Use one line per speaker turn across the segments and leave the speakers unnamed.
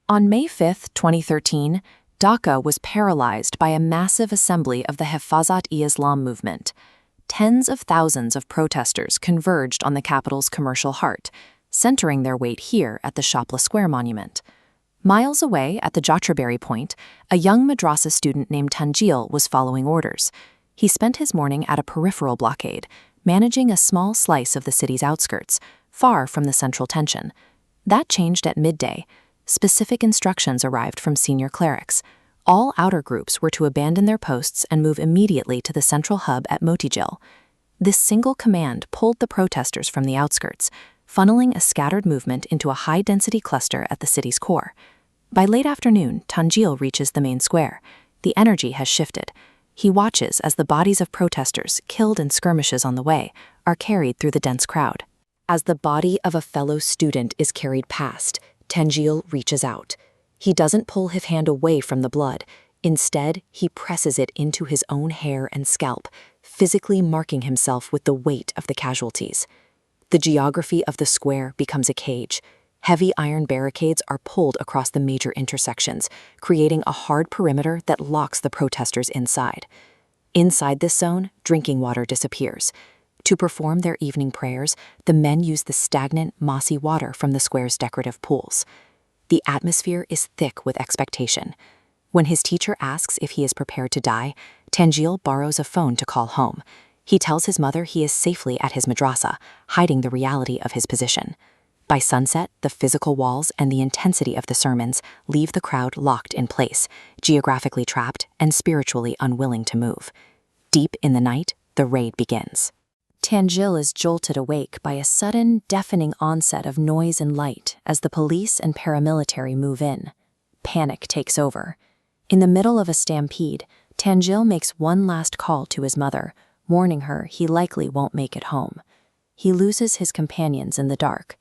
On May 5, 2013, Dhaka was paralyzed by a massive assembly of the Hefazat-e-Islam movement. Tens of thousands of protesters converged on the capital's commercial heart, centering their weight here at the Shapla Square monument. Miles away at the Jatraberry Point, a young madrasa student named Motijheel was following orders. He spent his morning at a peripheral blockade, managing a small slice of the city's outskirts, far from the central tension. That changed at midday. Specific instructions arrived from senior clerics. All outer groups were to abandon their posts and move immediately to the central hub at Motijheel. This single command pulled the protesters from the outskirts, funneling a scattered movement into a high-density cluster at the city's core. By late afternoon, Motijheel reaches the main square. The energy has shifted. He watches as the bodies of protesters, killed in skirmishes on the way, are carried through the dense crowd. As the body of a fellow student is carried past, Motijheel reaches out. He doesn't pull his hand away from the blood. Instead, he presses it into his own hair and scalp, physically marking himself with the weight of the casualties. The geography of the square becomes a cage. Heavy iron barricades are pulled across the major intersections, creating a hard perimeter that locks the protesters inside. Inside this zone, drinking water disappears. To perform their evening prayers, the men use the stagnant, mossy water from the square's decorative pools. The atmosphere is thick with expectation. When his teacher asks if he is prepared to die, Motijheel borrows a phone to call home. He tells his mother he is safely at his madrasa, hiding the reality of his position. By sunset, the physical walls and the intensity of the sermons leave the crowd locked in place, geographically trapped and spiritually unwilling to move. Deep in the night, the raid begins. Motijheel is jolted awake by a sudden, deafening onset of noise and light as the police and paramilitary move in. Panic takes over. In the middle of a stampede, Motijheel makes one last call to his mother, warning her he likely won't make it home. He loses his companions in the dark.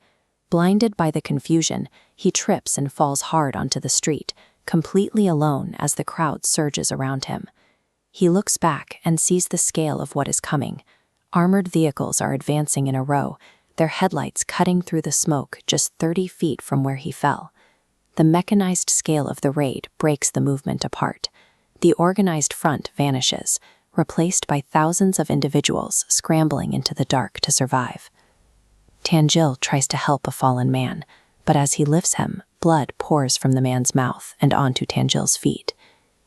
Blinded by the confusion, he trips and falls hard onto the street, completely alone as the crowd surges around him. He looks back and sees the scale of what is coming. Armored vehicles are advancing in a row, their headlights cutting through the smoke just 30 feet from where he fell. The mechanized scale of the raid breaks the movement apart. The organized front vanishes, replaced by thousands of individuals scrambling into the dark to survive. Motijheel tries to help a fallen man, but as he lifts him, blood pours from the man's mouth and onto Motijheel's feet.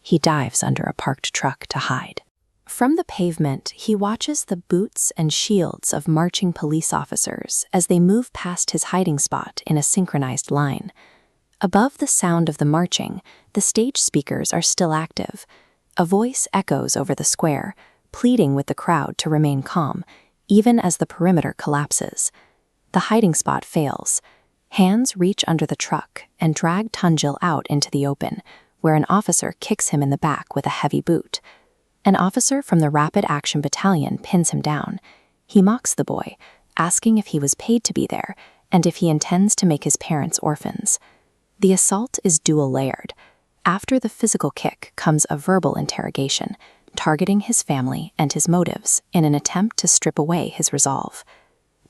He dives under a parked truck to hide. From the pavement, he watches the boots and shields of marching police officers as they move past his hiding spot in a synchronized line. Above the sound of the marching, the stage speakers are still active. A voice echoes over the square, pleading with the crowd to remain calm, even as the perimeter collapses. The hiding spot fails. Hands reach under the truck and drag Motijheel out into the open, where an officer kicks him in the back with a heavy boot. An officer from the Rapid Action Battalion pins him down. He mocks the boy, asking if he was paid to be there and if he intends to make his parents orphans. The assault is dual-layered. After the physical kick comes a verbal interrogation, targeting his family and his motives in an attempt to strip away his resolve.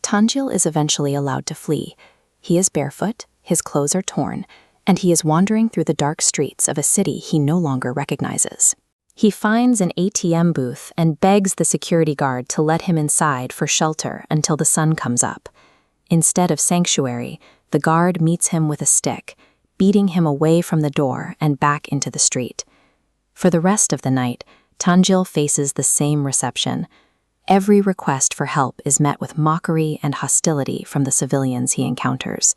Motijheel is eventually allowed to flee. He is barefoot, his clothes are torn, and he is wandering through the dark streets of a city he no longer recognizes. He finds an ATM booth and begs the security guard to let him inside for shelter until the sun comes up. Instead of sanctuary, the guard meets him with a stick, beating him away from the door and back into the street. For the rest of the night, Motijheel faces the same reception. Every request for help is met with mockery and hostility from the civilians he encounters.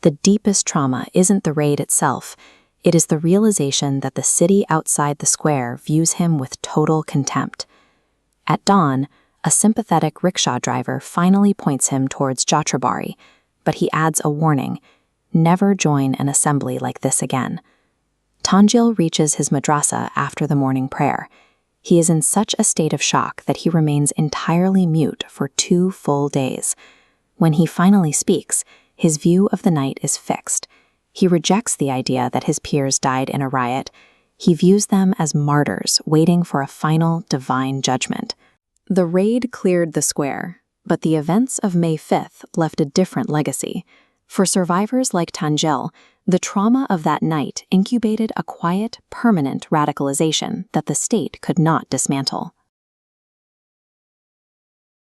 The deepest trauma isn't the raid itself. It is the realization that the city outside the square views him with total contempt. At dawn, a sympathetic rickshaw driver finally points him towards Jatraberry, but he adds a warning: never join an assembly like this again. Motijheel reaches his madrasa after the morning prayer. He is in such a state of shock that he remains entirely mute for 2 full days. When he finally speaks, his view of the night is fixed. He rejects the idea that his peers died in a riot. He views them as martyrs waiting for a final divine judgment. The raid cleared the square, but the events of May 5th left a different legacy. For survivors like Tanjil, the trauma of that night incubated a quiet, permanent radicalization that the state could not dismantle.